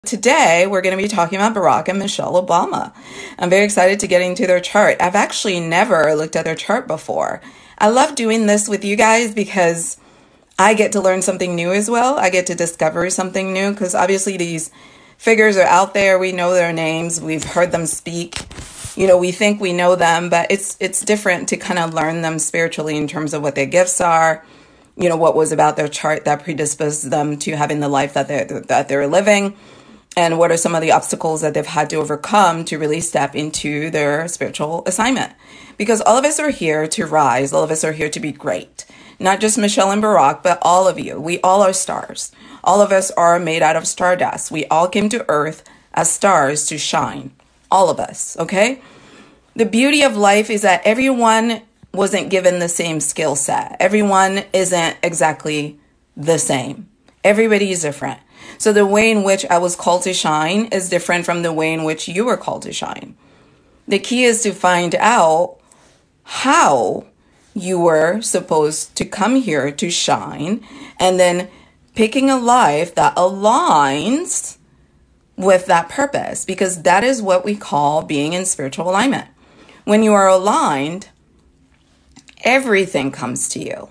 Today, we're going to be talking about Barack and Michelle Obama. I'm very excited to get into their chart. I've actually never looked at their chart before. I love doing this with you guys because I get to learn something new as well. I get to discover something new because obviously these figures are out there. We know their names. We've heard them speak. You know, we think we know them, but it's different to kind of learn them spiritually in terms of what their gifts are. You know, what was about their chart that predisposed them to having the life that they're living. And what are some of the obstacles that they've had to overcome to really step into their spiritual assignment? Because all of us are here to rise. All of us are here to be great. Not just Michelle and Barack, but all of you. We all are stars. All of us are made out of stardust. We all came to Earth as stars to shine. All of us, okay? The beauty of life is that everyone wasn't given the same skill set. Everyone isn't exactly the same. Everybody is different. So the way in which I was called to shine is different from the way in which you were called to shine. The key is to find out how you were supposed to come here to shine, and then picking a life that aligns with that purpose, because that is what we call being in spiritual alignment. When you are aligned, everything comes to you.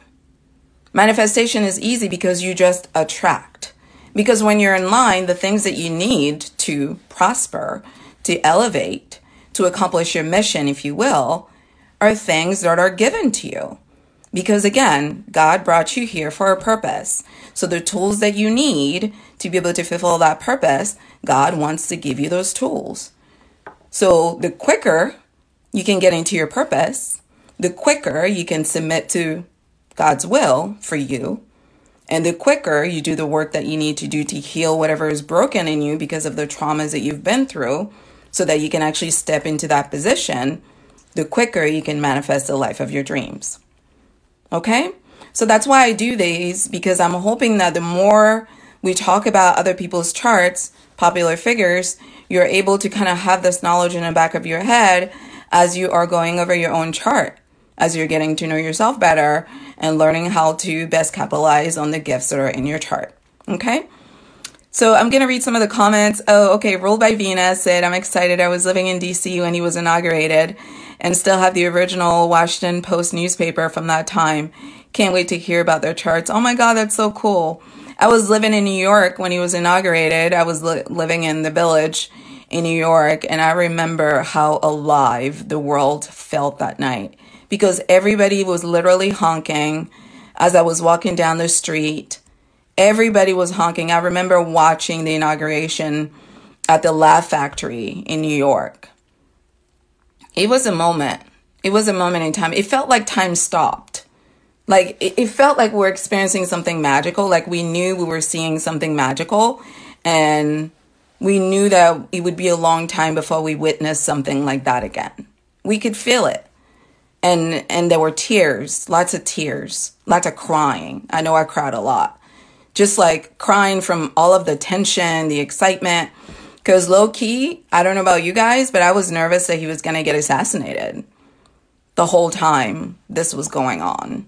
Manifestation is easy because you just attract. Because when you're in line, the things that you need to prosper, to elevate, to accomplish your mission, if you will, are things that are given to you. Because again, God brought you here for a purpose. So the tools that you need to be able to fulfill that purpose, God wants to give you those tools. So the quicker you can get into your purpose, the quicker you can submit to God's will for you. And the quicker you do the work that you need to do to heal whatever is broken in you because of the traumas that you've been through, so that you can actually step into that position, the quicker you can manifest the life of your dreams. Okay? So that's why I do these, because I'm hoping that the more we talk about other people's charts, popular figures, you're able to kind of have this knowledge in the back of your head as you are going over your own chart, as you're getting to know yourself better and learning how to best capitalize on the gifts that are in your chart. Okay? So I'm going to read some of the comments. Oh, okay. Ruled by Venus said, I'm excited. I was living in DC when he was inaugurated and still have the original Washington Post newspaper from that time. Can't wait to hear about their charts. Oh my God, that's so cool. I was living in New York when he was inaugurated. I was living in the Village in New York, and I remember how alive the world felt that night. Because everybody was literally honking as I was walking down the street. Everybody was honking. I remember watching the inauguration at the Laugh Factory in New York. It was a moment. It was a moment in time. It felt like time stopped. Like it felt like we're experiencing something magical. Like we knew we were seeing something magical. And we knew that it would be a long time before we witnessed something like that again. We could feel it. And there were tears, lots of crying. I know I cried a lot. Just like crying from all of the tension, the excitement. Because low key, I don't know about you guys, but I was nervous that he was going to get assassinated the whole time this was going on.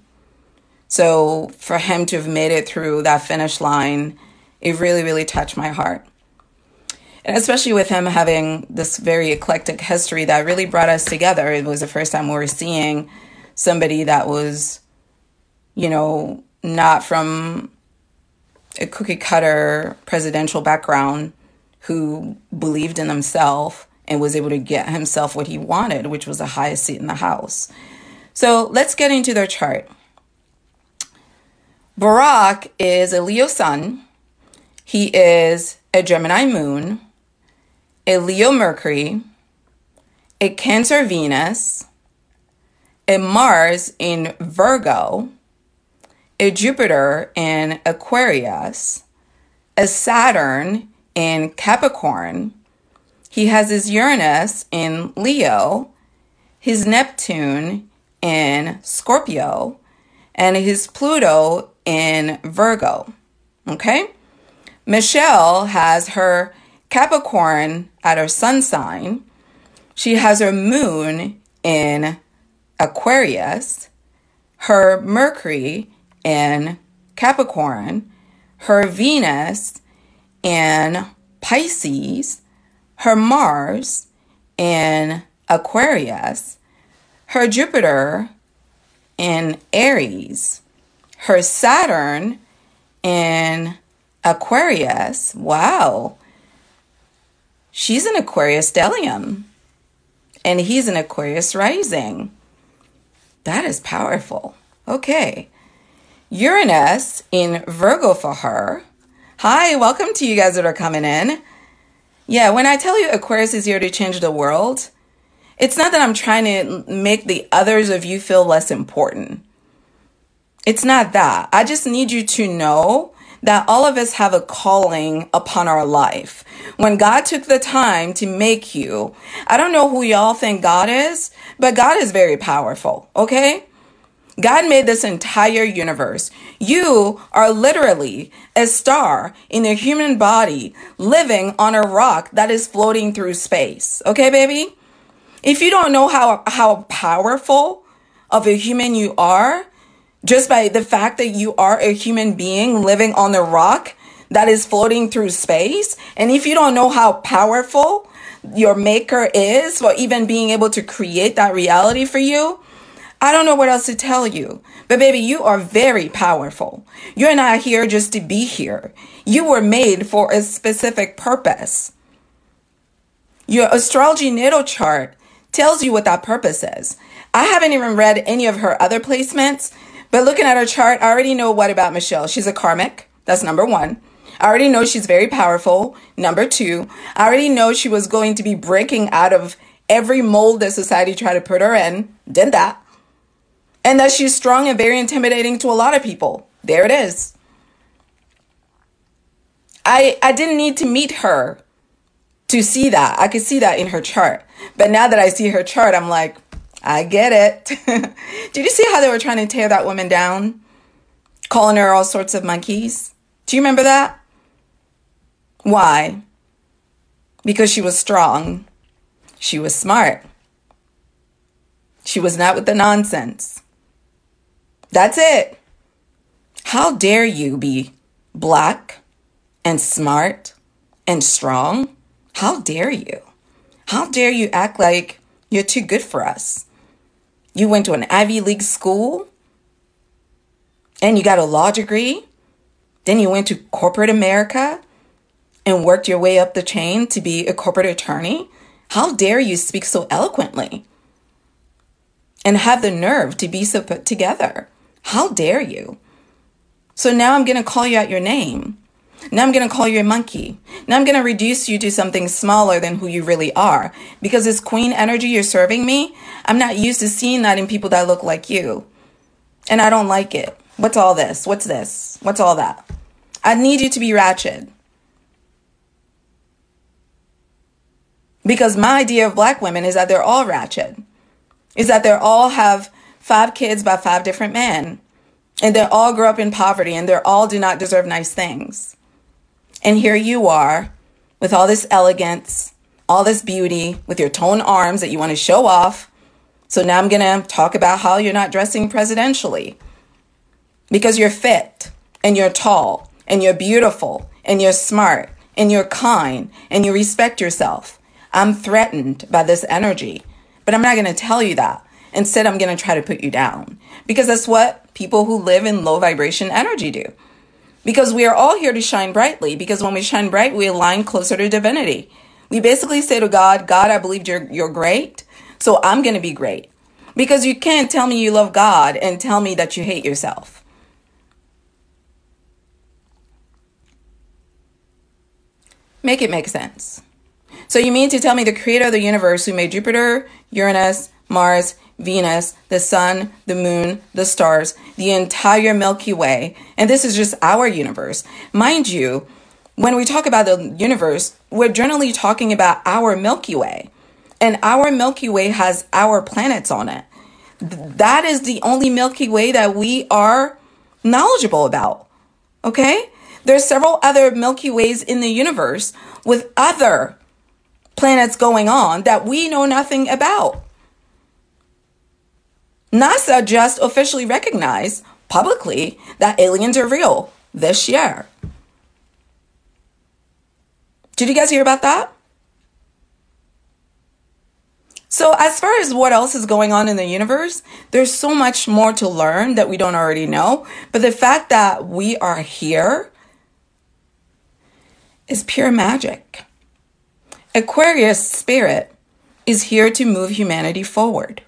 So for him to have made it through that finish line, it really, really touched my heart. And especially with him having this very eclectic history that really brought us together. It was the first time we were seeing somebody that was, you know, not from a cookie cutter presidential background, who believed in himself and was able to get himself what he wanted, which was the highest seat in the House. So let's get into their chart. Barack is a Leo sun. He is a Gemini moon, a Leo Mercury, a Cancer Venus, a Mars in Virgo, a Jupiter in Aquarius, a Saturn in Capricorn. He has his Uranus in Leo, his Neptune in Scorpio, and his Pluto in Virgo. Okay? Michelle has her Capricorn at her sun sign. She has her moon in Aquarius, her Mercury in Capricorn, her Venus in Pisces, her Mars in Aquarius, her Jupiter in Aries, her Saturn in Aquarius. Wow. She's an Aquarius stellium, and he's an Aquarius rising. That is powerful. Okay. Uranus in Virgo for her. Hi, welcome to you guys that are coming in. Yeah, when I tell you Aquarius is here to change the world, it's not that I'm trying to make the others of you feel less important. It's not that. I just need you to know that all of us have a calling upon our life. When God took the time to make you, I don't know who y'all think God is, but God is very powerful, okay? God made this entire universe. You are literally a star in a human body living on a rock that is floating through space, okay, baby? If you don't know how powerful of a human you are, just by the fact that you are a human being living on a rock that is floating through space, and if you don't know how powerful your maker is for even being able to create that reality for you, I don't know what else to tell you. But baby, you are very powerful. You're not here just to be here. You were made for a specific purpose. Your astrology natal chart tells you what that purpose is. I haven't even read any of her other placements, but looking at her chart, I already know what about Michelle. She's a karmic. That's number one. I already know she's very powerful. Number two, I already know she was going to be breaking out of every mold that society tried to put her in. Did that. And that she's strong and very intimidating to a lot of people. There it is. I didn't need to meet her to see that. I could see that in her chart. But now that I see her chart, I'm like, I get it. Did you see how they were trying to tear that woman down? Calling her all sorts of monkeys? Do you remember that? Why? Because she was strong. She was smart. She was not with the nonsense. That's it. How dare you be black and smart and strong? How dare you? How dare you act like you're too good for us? You went to an Ivy League school and you got a law degree. Then you went to corporate America and worked your way up the chain to be a corporate attorney. How dare you speak so eloquently and have the nerve to be so put together? How dare you? So now I'm going to call you out your name. Now I'm going to call you a monkey. Now I'm going to reduce you to something smaller than who you really are. Because this queen energy you're serving me, I'm not used to seeing that in people that look like you. And I don't like it. What's all this? What's this? What's all that? I need you to be ratchet. Because my idea of black women is that they're all ratchet. Is that they all have 5 kids by 5 different men. And they all grew up in poverty and they all do not deserve nice things. And here you are with all this elegance, all this beauty, with your toned arms that you want to show off. So now I'm going to talk about how you're not dressing presidentially. Because you're fit and you're tall and you're beautiful and you're smart and you're kind and you respect yourself. I'm threatened by this energy, but I'm not going to tell you that. Instead, I'm going to try to put you down because that's what people who live in low vibration energy do. Because we are all here to shine brightly, because when we shine bright, we align closer to divinity. We basically say to God, God, I believe you're great, so I'm going to be great. Because you can't tell me you love God and tell me that you hate yourself. Make it make sense. So you mean to tell me the creator of the universe who made Jupiter, Uranus, Mars, Venus, the sun, the moon, the stars, the entire Milky Way, and this is just our universe. Mind you, when we talk about the universe, we're generally talking about our Milky Way. And our Milky Way has our planets on it. That is the only Milky Way that we are knowledgeable about. Okay? There's several other Milky Ways in the universe with other planets going on that we know nothing about. NASA just officially recognized publicly that aliens are real this year. Did you guys hear about that? So as far as what else is going on in the universe, there's so much more to learn that we don't already know. But the fact that we are here is pure magic. Aquarius spirit is here to move humanity forward.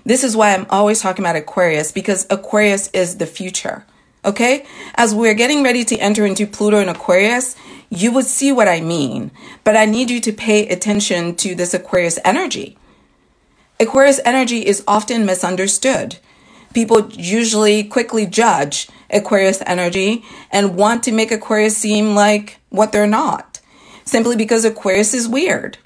This is why I'm always talking about Aquarius, because Aquarius is the future. Okay? As we're getting ready to enter into Pluto and Aquarius, you would see what I mean. But I need you to pay attention to this Aquarius energy. Aquarius energy is often misunderstood. People usually quickly judge Aquarius energy and want to make Aquarius seem like what they're not, simply because Aquarius is weird.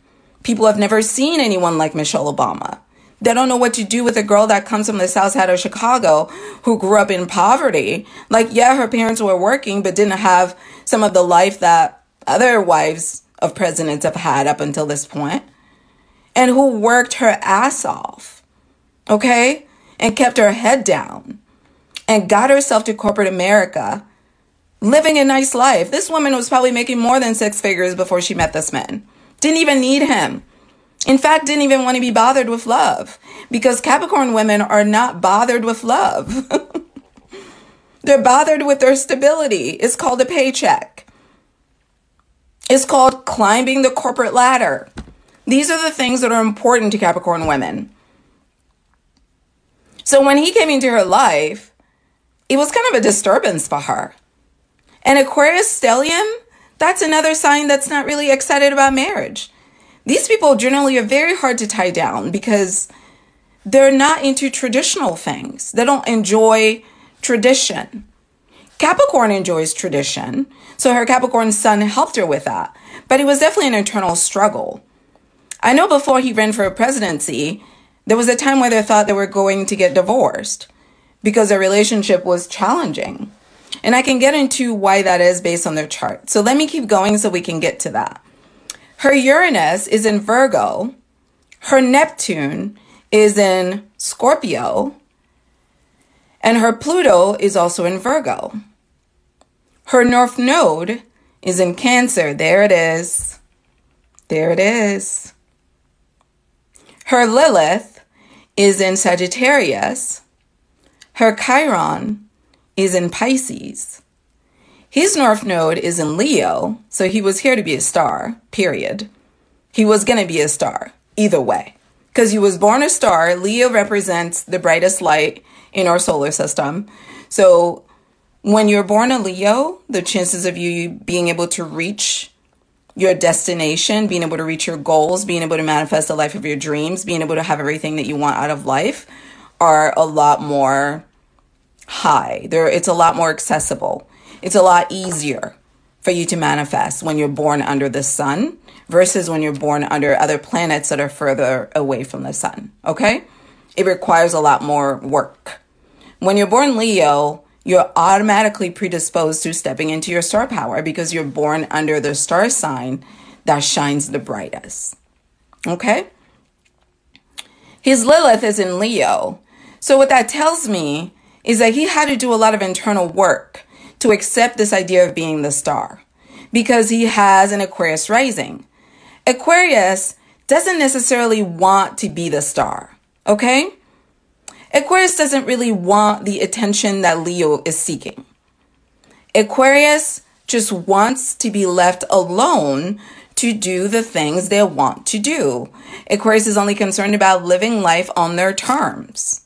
People have never seen anyone like Michelle Obama. They don't know what to do with a girl that comes from the south side of Chicago who grew up in poverty. Like, yeah, her parents were working, but didn't have some of the life that other wives of presidents have had up until this point. And who worked her ass off, okay? And kept her head down and got herself to corporate America, living a nice life. This woman was probably making more than 6 figures before she met this man. Didn't even need him. In fact, didn't even want to be bothered with love, because Capricorn women are not bothered with love. They're bothered with their stability. It's called a paycheck. It's called climbing the corporate ladder. These are the things that are important to Capricorn women. So when he came into her life, it was kind of a disturbance for her. And Aquarius stellium, that's another sign that's not really excited about marriage. These people generally are very hard to tie down because they're not into traditional things. They don't enjoy tradition. Capricorn enjoys tradition, so her Capricorn sun helped her with that. But it was definitely an internal struggle. I know before he ran for a presidency, there was a time where they thought they were going to get divorced because their relationship was challenging. And I can get into why that is based on their chart. So let me keep going so we can get to that. Her Uranus is in Virgo. Her Neptune is in Scorpio. And her Pluto is also in Virgo. Her North Node is in Cancer. There it is. There it is. Her Lilith is in Sagittarius. Her Chiron is in Pisces. His North Node is in Leo, so he was here to be a star, period. He was going to be a star, either way. Because he was born a star. Leo represents the brightest light in our solar system. So when you're born a Leo, the chances of you being able to reach your destination, being able to reach your goals, being able to manifest the life of your dreams, being able to have everything that you want out of life are a lot more high. It's a lot more accessible. It's a lot easier for you to manifest when you're born under the sun versus when you're born under other planets that are further away from the sun, okay? It requires a lot more work. When you're born Leo, you're automatically predisposed to stepping into your star power because you're born under the star sign that shines the brightest. Okay? His Lilith is in Leo. So what that tells me is that he had to do a lot of internal work to accept this idea of being the star because he has an Aquarius rising. Aquarius doesn't necessarily want to be the star. Okay? Aquarius doesn't really want the attention that Leo is seeking. Aquarius just wants to be left alone to do the things they want to do. Aquarius is only concerned about living life on their terms.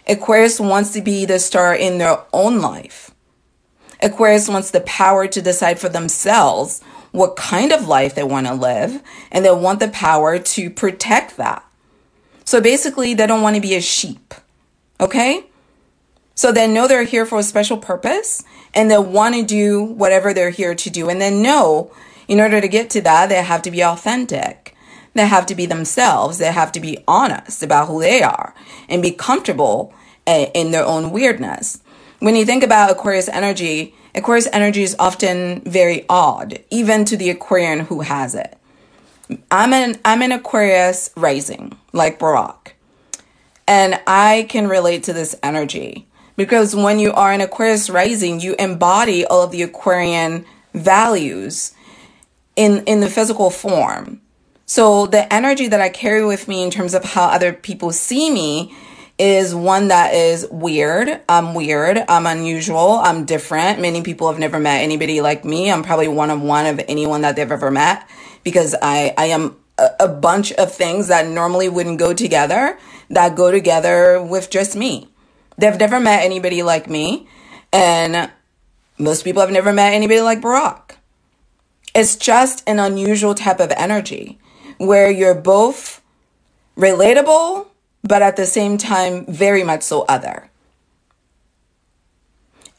Aquarius wants to be the star in their own life. Aquarius wants the power to decide for themselves what kind of life they want to live, and they want the power to protect that. So basically, they don't want to be a sheep. Okay? So they know they're here for a special purpose and they want to do whatever they're here to do. And they know in order to get to that, they have to be authentic. They have to be themselves. They have to be honest about who they are and be comfortable in their own weirdness. When you think about Aquarius energy is often very odd, even to the Aquarian who has it. I'm an Aquarius rising, like Barack. And I can relate to this energy because when you are an Aquarius rising, you embody all of the Aquarian values. in the physical form. So the energy that I carry with me in terms of how other people see me is one that is weird. I'm unusual. I'm different. Many people have never met anybody like me. I'm probably one of anyone that they've ever met because I am a bunch of things that normally wouldn't go together that go together with just me. They've never met anybody like me. And most people have never met anybody like Barack. It's just an unusual type of energy where you're both relatable, but at the same time, very much so other.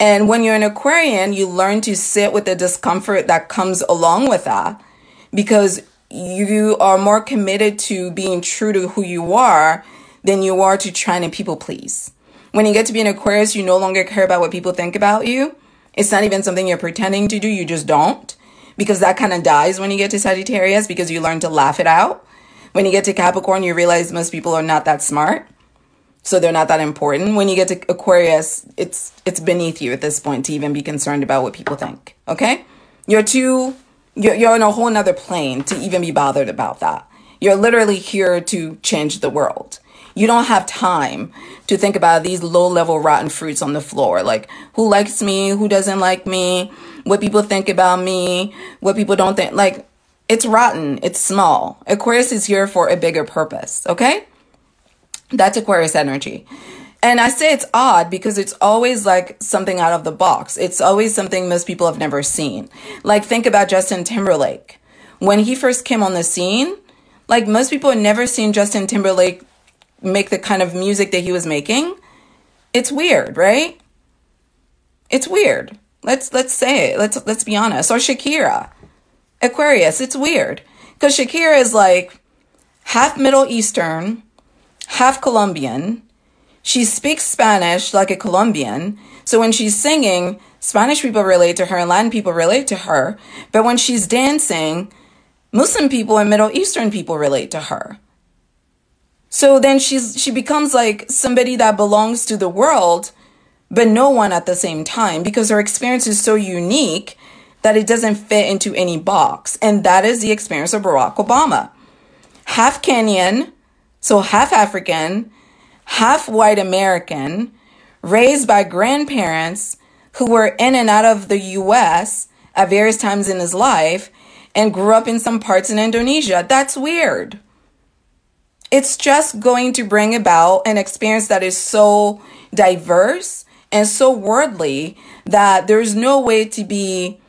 And when you're an Aquarian, you learn to sit with the discomfort that comes along with that because you are more committed to being true to who you are than you are to trying to people please. When you get to be an Aquarius, you no longer care about what people think about you. It's not even something you're pretending to do. You just don't. Because that kind of dies when you get to Sagittarius because you learn to laugh it out. When you get to Capricorn, you realize most people are not that smart. So they're not that important. When you get to Aquarius, it's beneath you at this point to even be concerned about what people think. Okay? You're in a whole nother plane to even be bothered about that. You're literally here to change the world. You don't have time to think about these low-level rotten fruits on the floor. Like, who likes me? Who doesn't like me? What people think about me? What people don't think. Like, it's rotten. It's small. Aquarius is here for a bigger purpose, okay? That's Aquarius energy. And I say it's odd because it's always like something out of the box. It's always something most people have never seen. Like, think about Justin Timberlake. When he first came on the scene, like, most people had never seen Justin Timberlake make the kind of music that he was making. It's weird, right? It's weird. Let's say it. Let's be honest. Or Shakira. Aquarius, it's weird. Because Shakira is like half Middle Eastern, half Colombian. She speaks Spanish like a Colombian. So when she's singing, Spanish people relate to her and Latin people relate to her. But when she's dancing, Muslim people and Middle Eastern people relate to her. So then she becomes like somebody that belongs to the world, but no one at the same time, because her experience is so unique that it doesn't fit into any box. And that is the experience of Barack Obama. Half Kenyan, so half African, half white American, raised by grandparents who were in and out of the US at various times in his life and grew up in some parts in Indonesia. That's weird. It's just going to bring about an experience that is so diverse and so worldly that there's no way to be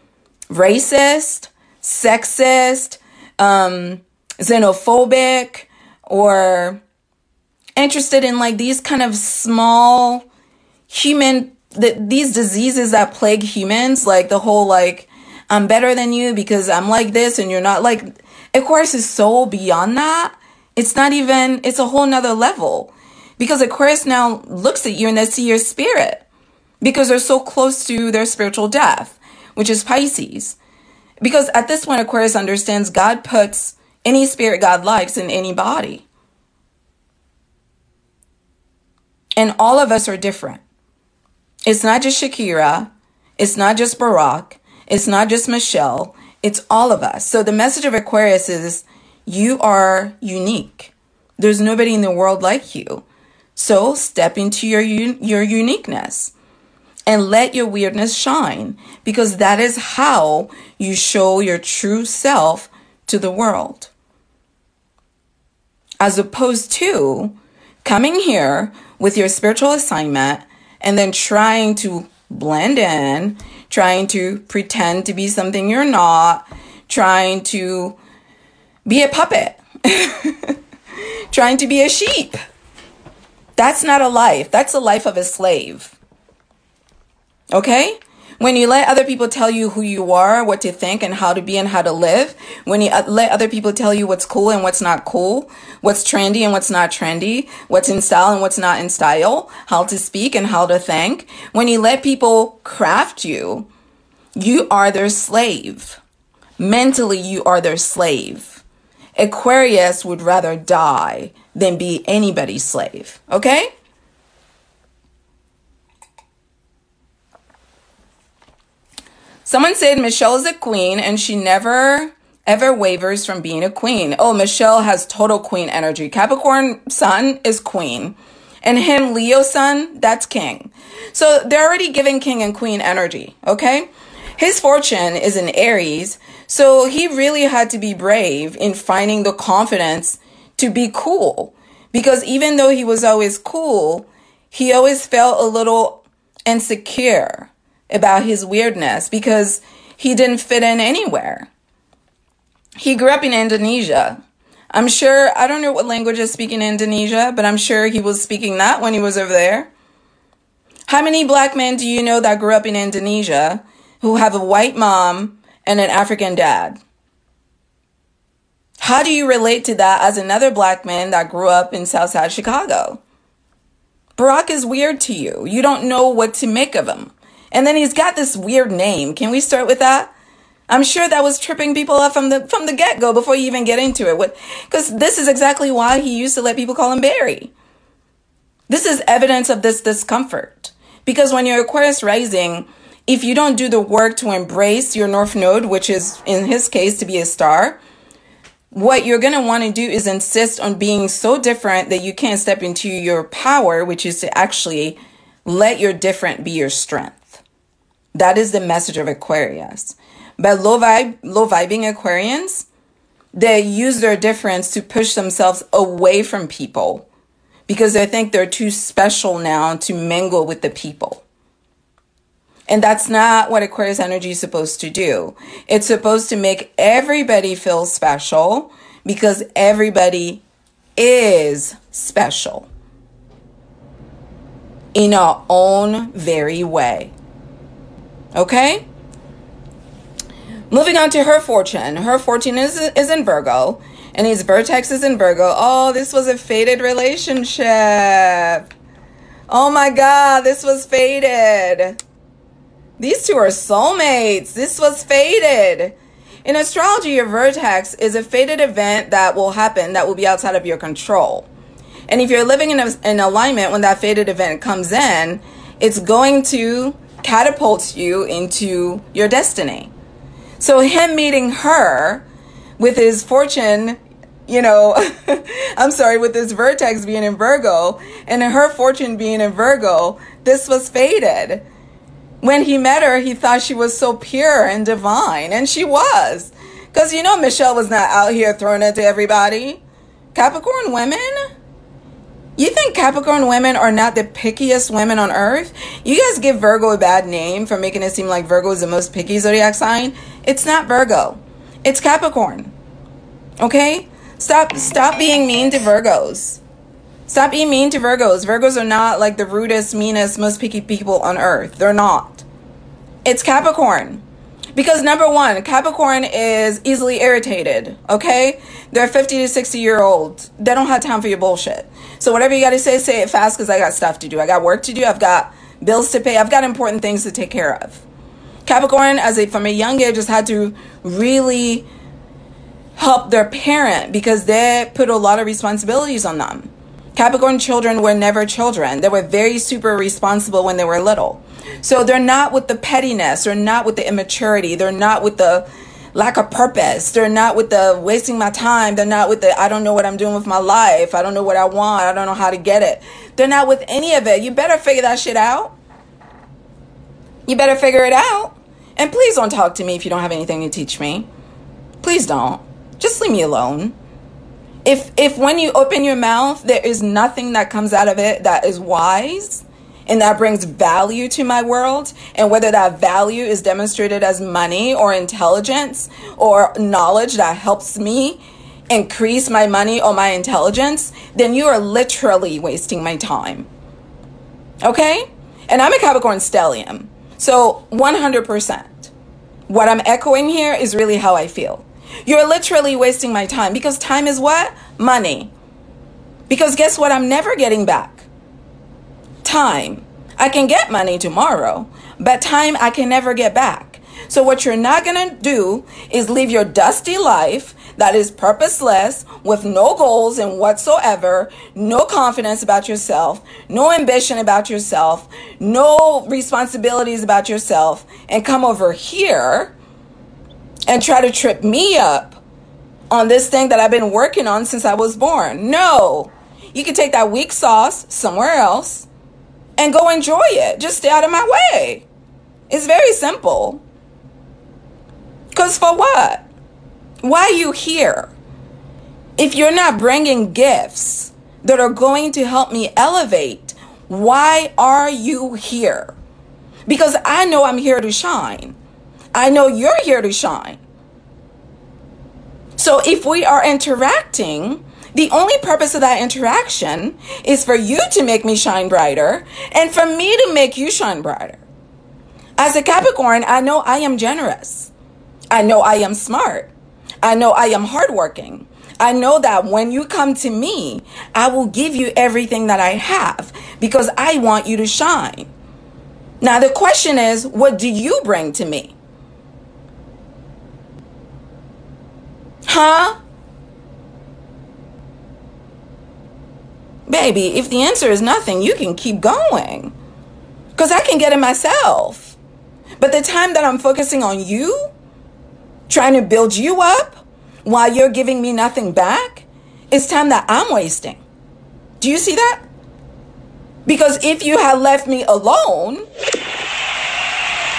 racist, sexist, xenophobic, or interested in like these kind of small these diseases that plague humans, like the whole like, I'm better than you because I'm like this and you're not. Like, Aquarius is so beyond that. It's not even, it's a whole nother level because Aquarius now looks at you and they see your spirit because they're so close to their spiritual death, which is Pisces. Because at this point, Aquarius understands God puts any spirit God likes in any body. And all of us are different. It's not just Shakira. It's not just Barack. It's not just Michelle. It's all of us. So the message of Aquarius is, you are unique. There's nobody in the world like you. So step into your uniqueness and let your weirdness shine, because that is how you show your true self to the world. As opposed to coming here with your spiritual assignment and then trying to blend in, trying to pretend to be something you're not, trying to be a puppet, trying to be a sheep. That's not a life. That's the life of a slave. Okay? When you let other people tell you who you are, what to think and how to be and how to live, when you let other people tell you what's cool and what's not cool, what's trendy and what's not trendy, what's in style and what's not in style, how to speak and how to think, when you let people craft you, you are their slave. Mentally, you are their slave. Aquarius would rather die than be anybody's slave. Okay? Someone said Michelle is a queen and she never ever wavers from being a queen. Oh, Michelle has total queen energy. Capricorn sun is queen. And him, Leo sun, that's king. So they're already giving king and queen energy, okay? His fortune is in Aries, so he really had to be brave in finding the confidence to be cool. Because even though he was always cool, he always felt a little insecure about his weirdness because he didn't fit in anywhere. He grew up in Indonesia. I'm sure, I don't know what language is speaking in Indonesia, but I'm sure he was speaking that when he was over there. How many black men do you know that grew up in Indonesia who have a white mom and an African dad? How do you relate to that as another black man that grew up in Southside Chicago? Barack is weird to you. You don't know what to make of him. And then he's got this weird name. Can we start with that? I'm sure that was tripping people up from the get-go before you even get into it. Because this is exactly why he used to let people call him Barry. This is evidence of this discomfort. Because when you're Aquarius rising, if you don't do the work to embrace your North Node, which is, in his case, to be a star, what you're going to want to do is insist on being so different that you can't step into your power, which is to actually let your different be your strength. That is the message of Aquarius. But low vibing Aquarians, they use their difference to push themselves away from people because they think they're too special now to mingle with the people. And that's not what Aquarius energy is supposed to do. It's supposed to make everybody feel special because everybody is special in our own very way. Okay? Moving on to her fortune. Her fortune is in Virgo, and his vertex is in Virgo. Oh, this was a fated relationship. Oh my God, this was fated. These two are soulmates. This was fated. In astrology, your vertex is a fated event that will happen that will be outside of your control. And if you're living in alignment when that fated event comes in, it's going to catapult you into your destiny. So him meeting her with his fortune, with his vertex being in Virgo and her fortune being in Virgo, this was fated. When he met her, he thought she was so pure and divine, and she was. Because, Michelle was not out here throwing it to everybody. Capricorn women? You think Capricorn women are not the pickiest women on earth? You guys give Virgo a bad name for making it seem like Virgo is the most picky zodiac sign. It's not Virgo. It's Capricorn. Okay? Stop being mean to Virgos. Stop being mean to Virgos. Virgos are not like the rudest, meanest, most picky people on earth. They're not. It's Capricorn. Because number one, Capricorn is easily irritated, okay? They're 50 to 60-year-olds. They don't have time for your bullshit. So whatever you got to say it fast because I got stuff to do. I got work to do. I've got bills to pay. I've got important things to take care of. Capricorn, from a young age, just had to really help their parent because they put a lot of responsibilities on them. Capricorn children were never children. They were very super responsible when they were little. So they're not with the pettiness. They're not with the immaturity. They're not with the lack of purpose. They're not with the wasting my time. They're not with the I don't know what I'm doing with my life. I don't know what I want. I don't know how to get it. They're not with any of it. You better figure that shit out. You better figure it out. And please don't talk to me if you don't have anything to teach me. Please don't. Just leave me alone. If when you open your mouth, there is nothing that comes out of it that is wise and that brings value to my world, and whether that value is demonstrated as money or intelligence or knowledge that helps me increase my money or my intelligence, then you are literally wasting my time. Okay? And I'm a Capricorn stellium. So 100%. What I'm echoing here is really how I feel. You're literally wasting my time because time is what? Money. Because guess what? I'm never getting back. Time. I can get money tomorrow, but time I can never get back. So what you're not going to do is live your dusty life that is purposeless with no goals and whatsoever, no confidence about yourself, no ambition about yourself, no responsibilities about yourself, and come over here and try to trip me up on this thing that I've been working on since I was born. No. You can take that weak sauce somewhere else and go enjoy it. Just stay out of my way. It's very simple. Because for what? Why are you here? If you're not bringing gifts that are going to help me elevate, why are you here? Because I know I'm here to shine. I know you're here to shine. So if we are interacting, the only purpose of that interaction is for you to make me shine brighter and for me to make you shine brighter. As a Capricorn, I know I am generous. I know I am smart. I know I am hardworking. I know that when you come to me, I will give you everything that I have because I want you to shine. Now, the question is, what do you bring to me? Huh? Baby, if the answer is nothing, you can keep going. Because I can get it myself. But the time that I'm focusing on you, trying to build you up while you're giving me nothing back, is time that I'm wasting. Do you see that? Because if you had left me alone,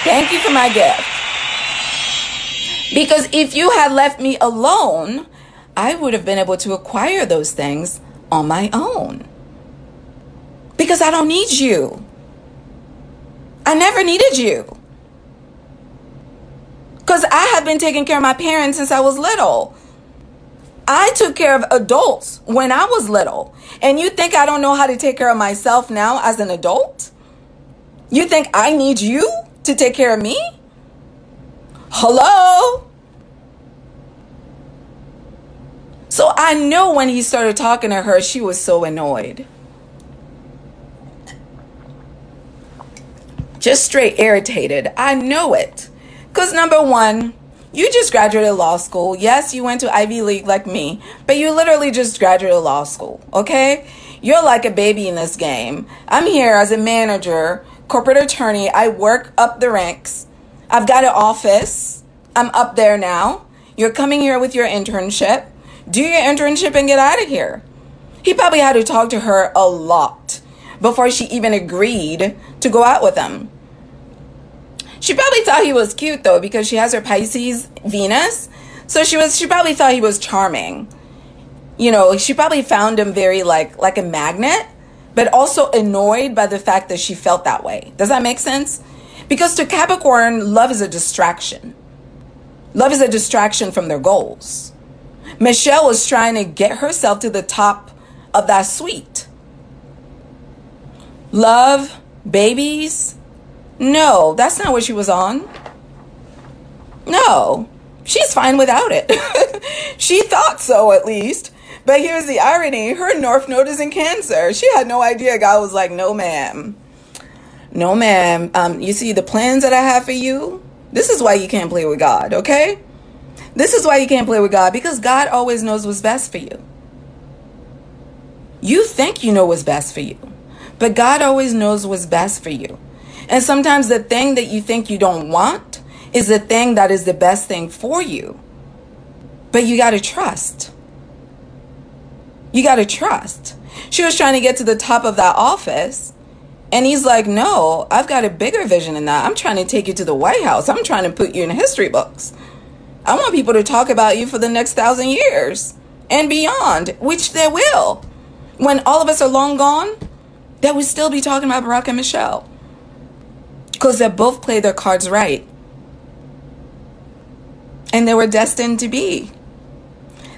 thank you for my gift. Because if you had left me alone, I would have been able to acquire those things on my own. Because I don't need you. I never needed you. Because I have been taking care of my parents since I was little. I took care of adults when I was little. And you think I don't know how to take care of myself now as an adult? You think I need you to take care of me? Hello? So I know when he started talking to her, she was so annoyed. Just straight irritated. I know it. Because number one, you just graduated law school. Yes, you went to Ivy League like me, but you literally just graduated law school, okay? You're like a baby in this game. I'm here as a manager, corporate attorney. I work up the ranks. I've got an office. I'm up there now. You're coming here with your internship. Do your internship and get out of here. He probably had to talk to her a lot before she even agreed to go out with him. She probably thought he was cute though, because she has her Pisces Venus. So she probably thought he was charming. You know, she probably found him very like a magnet, but also annoyed by the fact that she felt that way. Does that make sense? Because to Capricorn, love is a distraction. Love is a distraction from their goals. Michelle was trying to get herself to the top of that suite. Love, babies. No, that's not what she was on. No, she's fine without it. She thought so, at least. But here's the irony. Her North Node is in Cancer. She had no idea. God was like, no, ma'am. No, ma'am. You see the plans that I have for you? This is why you can't play with God, okay? This is why you can't play with God, because God always knows what's best for you. You think you know what's best for you, but God always knows what's best for you. And sometimes the thing that you think you don't want is the thing that is the best thing for you. But you got to trust. You got to trust. She was trying to get to the top of that office. And he's like, no, I've got a bigger vision than that. I'm trying to take you to the White House. I'm trying to put you in history books. I want people to talk about you for the next 1,000 years and beyond, which they will. When all of us are long gone, they will still be talking about Barack and Michelle. Because they both played their cards right. And they were destined to be.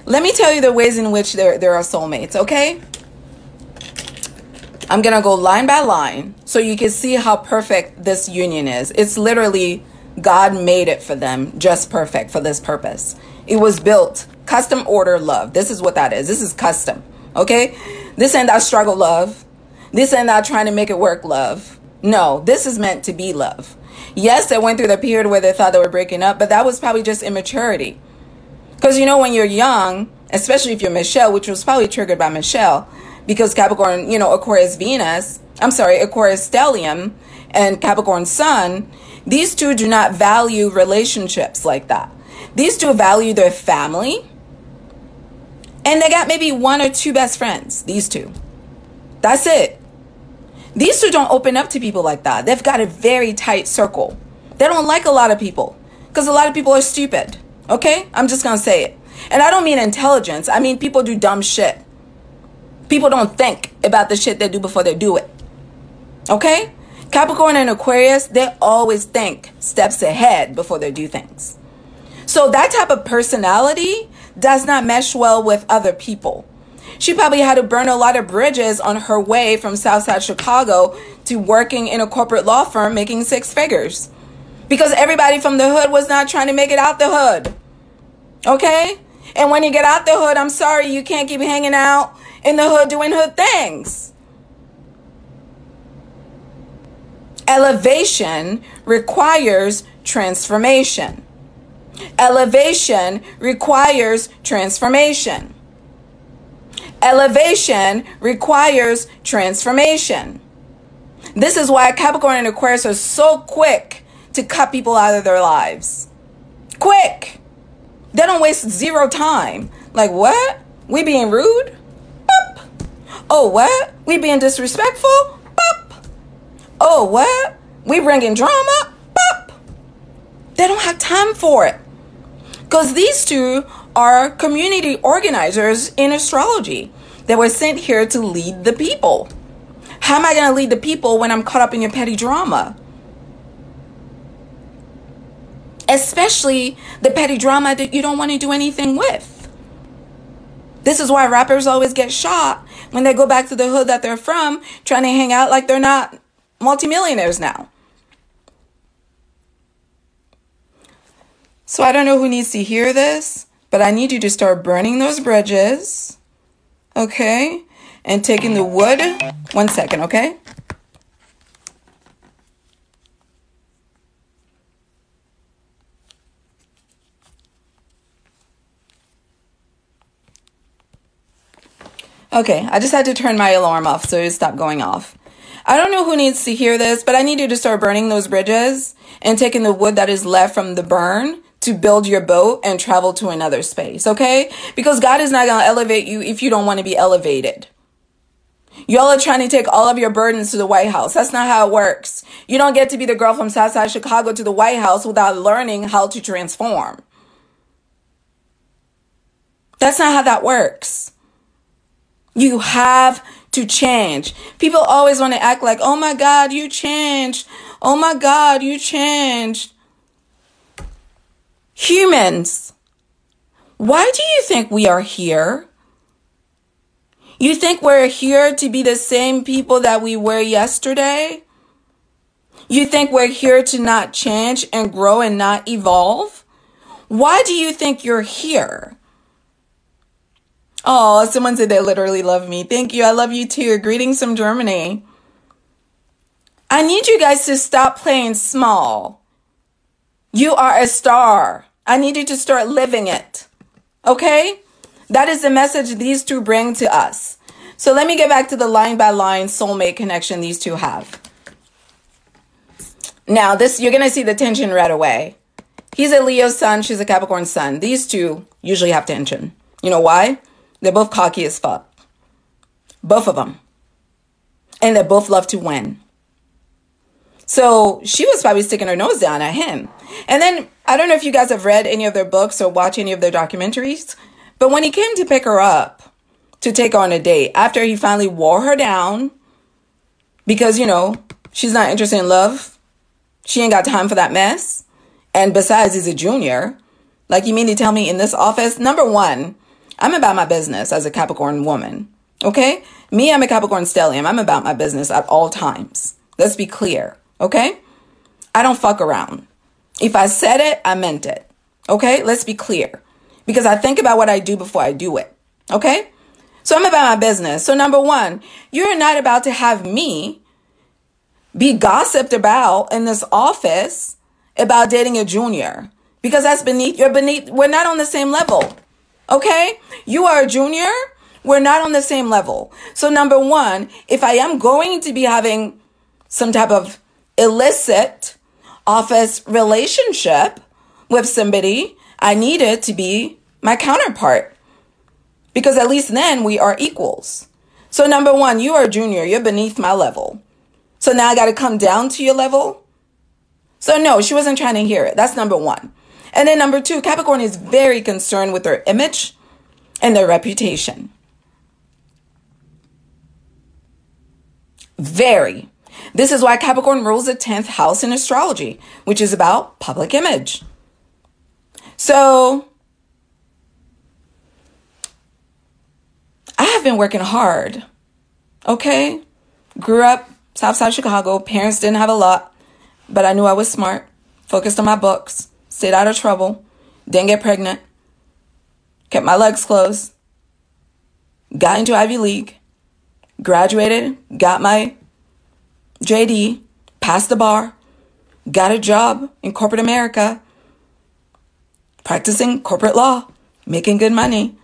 Let me tell you the ways in which there are soulmates, okay? I'm going to go line by line so you can see how perfect this union is. It's literally God made it for them, just perfect for this purpose. It was built, custom order love. This is what that is. This is custom, okay? This ain't that struggle love. This ain't that trying to make it work love. No, this is meant to be love. Yes, they went through the period where they thought they were breaking up, but that was probably just immaturity. Because you know, when you're young, especially if you're Michelle, which was probably triggered by Michelle, because Capricorn, you know, Aquarius Venus, Aquarius Stellium and Capricorn Sun, these two do not value relationships like that. These two value their family. And they got maybe one or two best friends, these two. That's it. These two don't open up to people like that. They've got a very tight circle. They don't like a lot of people because a lot of people are stupid. Okay? I'm just going to say it. And I don't mean intelligence. I mean people do dumb shit. People don't think about the shit they do before they do it. Okay? Capricorn and Aquarius, they always think steps ahead before they do things. So that type of personality does not mesh well with other people. She probably had to burn a lot of bridges on her way from Southside Chicago to working in a corporate law firm making six figures. Because everybody from the hood was not trying to make it out the hood. Okay? And when you get out the hood, I'm sorry, you can't keep hanging out in the hood doing hood things. Elevation requires transformation. Elevation requires transformation. Elevation requires transformation. This is why Capricorn and Aquarius are so quick to cut people out of their lives. Quick. They don't waste zero time. Like, what? We being rude? Boop. Oh, what? We being disrespectful? Boop. Oh, what? We bringing drama? Boop. They don't have time for it. Because these two are community organizers in astrology. They were sent here to lead the people. How am I going to lead the people when I'm caught up in your petty drama? Especially the petty drama that you don't want to do anything with. This is why rappers always get shot when they go back to the hood that they're from, trying to hang out like they're not multimillionaires now. So I don't know who needs to hear this, but I need you to start burning those bridges, okay? And taking the wood. 1 second, okay? Okay, I just had to turn my alarm off so it stopped going off. I don't know who needs to hear this, but I need you to start burning those bridges and taking the wood that is left from the burn to build your boat and travel to another space, okay? Because God is not going to elevate you if you don't want to be elevated. Y'all are trying to take all of your burdens to the White House. That's not how it works. You don't get to be the girl from Southside Chicago to the White House without learning how to transform. That's not how that works. You have to change. People always want to act like, oh my God, you changed. Oh my God, you changed. Humans, why do you think we are here? You think we're here to be the same people that we were yesterday? You think we're here to not change and grow and not evolve? Why do you think you're here? Oh, someone said they literally love me. Thank you. I love you too. Greetings from Germany. I need you guys to stop playing small. You are a star. I need you to start living it. Okay? That is the message these two bring to us. So let me get back to the line by line soulmate connection these two have. Now, this you're going to see the tension right away. He's a Leo sun. She's a Capricorn sun. These two usually have tension. You know why? They're both cocky as fuck. Both of them. And they both love to win. So she was probably sticking her nose down at him. And then, I don't know if you guys have read any of their books or watched any of their documentaries, but when he came to pick her up to take her on a date, after he finally wore her down, because, you know, she's not interested in love. She ain't got time for that mess. And besides, he's a junior. Like, you mean to tell me in this office? Number one, I'm about my business as a Capricorn woman. Okay? Me, I'm a Capricorn stellium. I'm about my business at all times. Let's be clear. Okay? I don't fuck around. If I said it, I meant it. Okay? Let's be clear. Because I think about what I do before I do it. Okay? So I'm about my business. So number one, you're not about to have me be gossiped about in this office about dating a junior. Because that's beneath, we're not on the same level. Okay? You are a junior. We're not on the same level. So number one, if I am going to be having some type of illicit office relationship with somebody, I need it to be my counterpart. Because at least then we are equals. So number one, you are a junior. You're beneath my level. So now I got to come down to your level. So no, she wasn't trying to hear it. That's number one. And then number two, Capricorn is very concerned with their image and their reputation. Very. This is why Capricorn rules the 10th house in astrology, which is about public image. So I have been working hard. Okay? Grew up Southside Chicago. Parents didn't have a lot, but I knew I was smart. Focused on my books. Stayed out of trouble. Didn't get pregnant. Kept my legs closed. Got into Ivy League. Graduated. Got my JD. Passed the bar. Got a job in corporate America. Practicing corporate law. Making good money.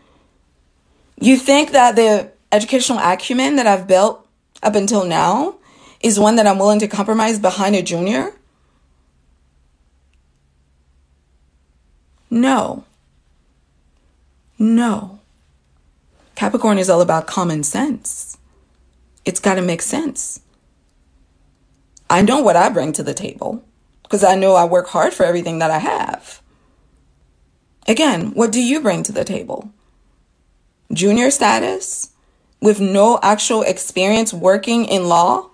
You think that the educational acumen that I've built up until now is one that I'm willing to compromise behind a junior? No. No. Capricorn is all about common sense. It's got to make sense. I know what I bring to the table because I know I work hard for everything that I have. Again, what do you bring to the table? Junior status with no actual experience working in law,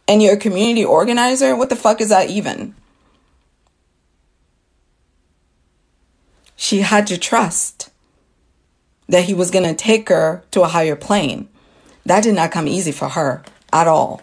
and you're a community organizer? What the fuck is that even? She had to trust that he was going to take her to a higher plane. That did not come easy for her at all.